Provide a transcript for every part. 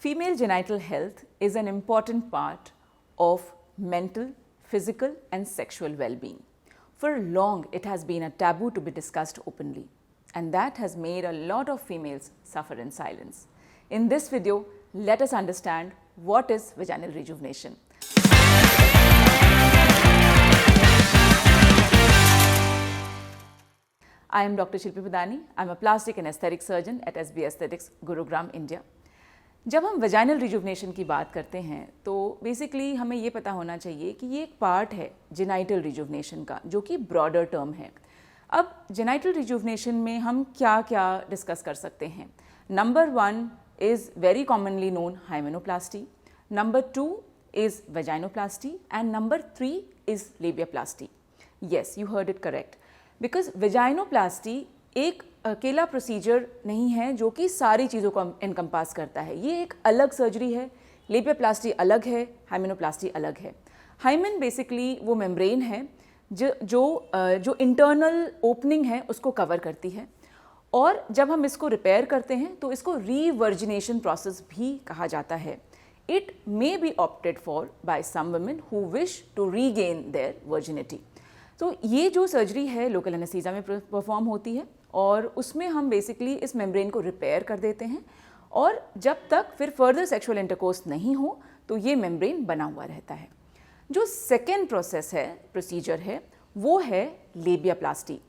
Female genital health is an important part of mental, physical and sexual well-being. For long, it has been a taboo to be discussed openly, and that has made a lot of females suffer in silence. In this video, let us understand what is vaginal rejuvenation. I am Dr. Shilpi Padani. I am a plastic and aesthetic surgeon at SB Aesthetics, Gurugram, India. जब हम vaginal rejuvenation की बात करते हैं तो basically हमें ये पता होना चाहिए कि ये एक पार्ट है जेनाइटल रिजुवनेशन का, जो कि ब्रॉडर टर्म है. अब जेनाइटल रिजुवनेशन में हम क्या क्या डिस्कस कर सकते हैं. Number 1 is very commonly known hymenoplasty, number 2 is vaginoplasty and number 3 is labiaplasty. Yes, you heard it correct, because vaginoplasty एक अकेला प्रोसीजर नहीं है जो कि सारी चीज़ों को इनकम्पास करता है. ये एक अलग सर्जरी है. लेबियाप्लास्टी अलग है, हाइमेनोप्लास्टी अलग है. हाइमेन बेसिकली वो मेम्ब्रेन है जो इंटरनल ओपनिंग है उसको कवर करती है, और जब हम इसको रिपेयर करते हैं तो इसको रीवर्जिनेशन प्रोसेस भी कहा जाता है. It may be opted for by some women who wish to regain their virginity. तो ये जो सर्जरी है लोकल एनेस्थीसिया में परफॉर्म होती है, और उसमें हम बेसिकली इस मेम्ब्रेन को रिपेयर कर देते हैं, और जब तक फिर फर्दर सेक्सुअल इंटरकोर्स नहीं हो तो ये मेम्ब्रेन बना हुआ रहता है. जो सेकेंड प्रोसीजर है वो है लेबियाप्लास्टी.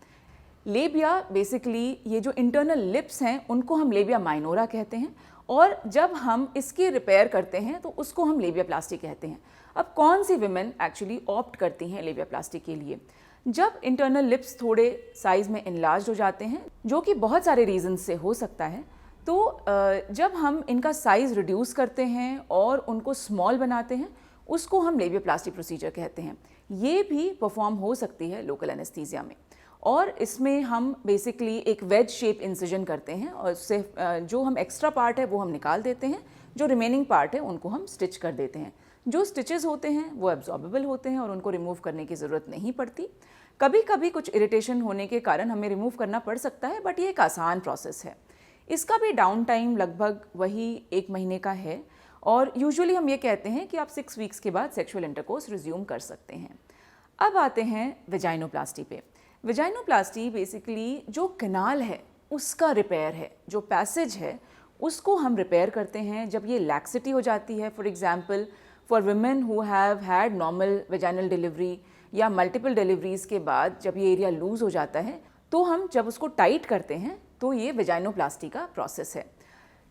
लेबिया बेसिकली ये जो इंटरनल लिप्स हैं उनको हम लेबिया माइनोरा कहते हैं, और जब हम इसकी रिपेयर करते हैं तो उसको हम लेबियाप्लास्टी कहते हैं. अब कौन सी विमेन एक्चुअली ऑप्ट करती हैं लेबियाप्लास्टी के लिए? जब इंटरनल लिप्स थोड़े साइज़ में इनलार्ज हो जाते हैं, जो कि बहुत सारे रीजन से हो सकता है, तो जब हम इनका साइज़ रिड्यूस करते हैं और उनको स्मॉल बनाते हैं, उसको हम लेबियाप्लास्टी प्रोसीजर कहते हैं. ये भी परफॉर्म हो सकती है लोकल एनेस्थीसिया में, और इसमें हम बेसिकली एक वेज शेप इंसिजन करते हैं, और उससे जो हम एक्स्ट्रा पार्ट है वो हम निकाल देते हैं, जो रिमेनिंग पार्ट है उनको हम स्टिच कर देते हैं. जो स्टिचेस होते हैं वो एब्जॉर्बेबल होते हैं और उनको रिमूव करने की ज़रूरत नहीं पड़ती. कभी कभी कुछ इरिटेशन होने के कारण हमें रिमूव करना पड़ सकता है, बट ये एक आसान प्रोसेस है. इसका भी डाउन टाइम लगभग वही 1 महीने का है, और यूजुअली हम ये कहते हैं कि आप 6 वीक्स के बाद सेक्सुअल इंटरकोर्स रिज्यूम कर सकते हैं. अब आते हैं वेजाइनोप्लास्टी पे. वेजाइनोप्लास्टी बेसिकली जो कैनाल है उसका रिपेयर है, जो पैसेज है उसको हम रिपेयर करते हैं जब ये लैक्सिटी हो जाती है. For example, for women who have had normal vaginal delivery या मल्टीपल डिलीवरीज़ के बाद जब ये एरिया लूज़ हो जाता है, तो हम जब उसको टाइट करते हैं तो ये वेजाइनोप्लास्टी का प्रोसेस है.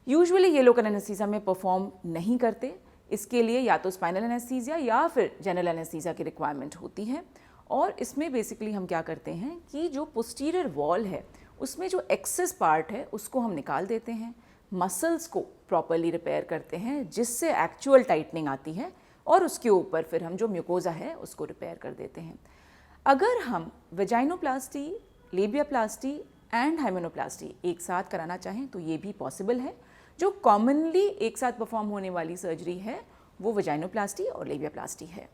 यूजुअली ये लोकल एनेस्थीसिया में परफॉर्म नहीं करते. इसके लिए या तो स्पाइनल एनेस्थीसिया या फिर जनरल एनेस्थीसिया की रिक्वायरमेंट होती है. और इसमें बेसिकली हम क्या करते हैं कि जो पोस्टीरियर वॉल है उसमें जो एक्सेस पार्ट है उसको हम निकाल देते हैं, मसल्स को प्रॉपरली रिपेयर करते हैं जिससे एक्चुअल टाइटनिंग आती है, और उसके ऊपर फिर हम जो म्यूकोजा है उसको रिपेयर कर देते हैं. अगर हम वेजाइनोप्लास्टी, लेबियाप्लास्टी एंड हाइमेनोप्लास्टी एक साथ कराना चाहें तो ये भी पॉसिबल है. जो कॉमनली एक साथ परफॉर्म होने वाली सर्जरी है वो वेजाइनोप्लास्टी और लेबियाप्लास्टी है.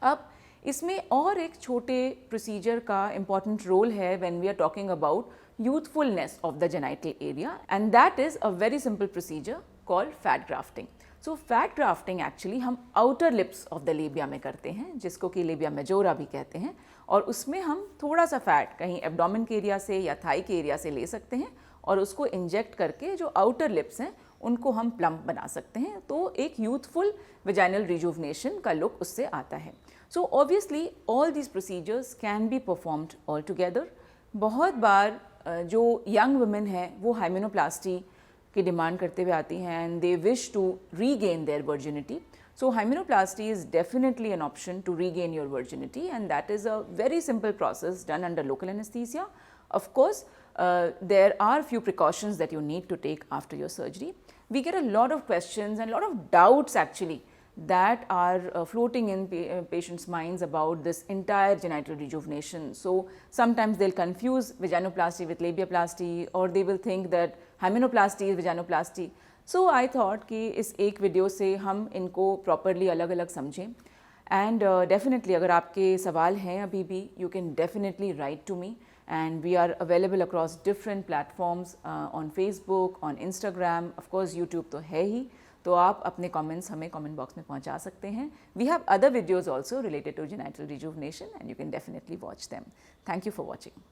अब इसमें और एक छोटे प्रोसीजर का इम्पॉर्टेंट रोल है when we are talking about youthfulness of the genital area, and that is a very simple procedure called fat grafting. So fat grafting actually हम outer lips of the labia में करते हैं, जिसको कि labia majora भी कहते हैं, और उसमें हम थोड़ा सा फैट कहीं एब्डोमेन के एरिया से या थाई के एरिया से ले सकते हैं, और उसको इंजेक्ट करके जो आउटर लिप्स हैं उनको हम प्लम्प बना सकते हैं. तो एक यूथफुल वेजाइनल रिजुवनेशन का लुक उससे आता है. So obviously all these procedures can be performed all together. बहुत बार जो यंग वुमेन हैं वो हाइमेनोप्लास्टी की डिमांड करते हुए आती हैं, and they wish to regain their virginity. So hymenoplasty is definitely an option to regain your virginity, and that is a very simple process done under local anaesthesia. Of course, there are few precautions that you need to take after your surgery. We get a lot of questions and a lot of doubts actually that are floating in patients' minds about this entire genital rejuvenation. So sometimes they'll confuse vaginoplasty with labiaplasty, or they will think that hymenoplasty is vaginoplasty. So I thought कि इस एक video से हम इनको properly अलग अलग समझें. And definitely अगर आपके सवाल हैं अभी भी, you can definitely write to me. And we are available across different platforms on Facebook, on Instagram, of course YouTube तो है ही. तो आप अपने कमेंट्स हमें कमेंट बॉक्स में पहुंचा सकते हैं. We have other videos also related to genital rejuvenation and you can definitely watch them. Thank you for watching.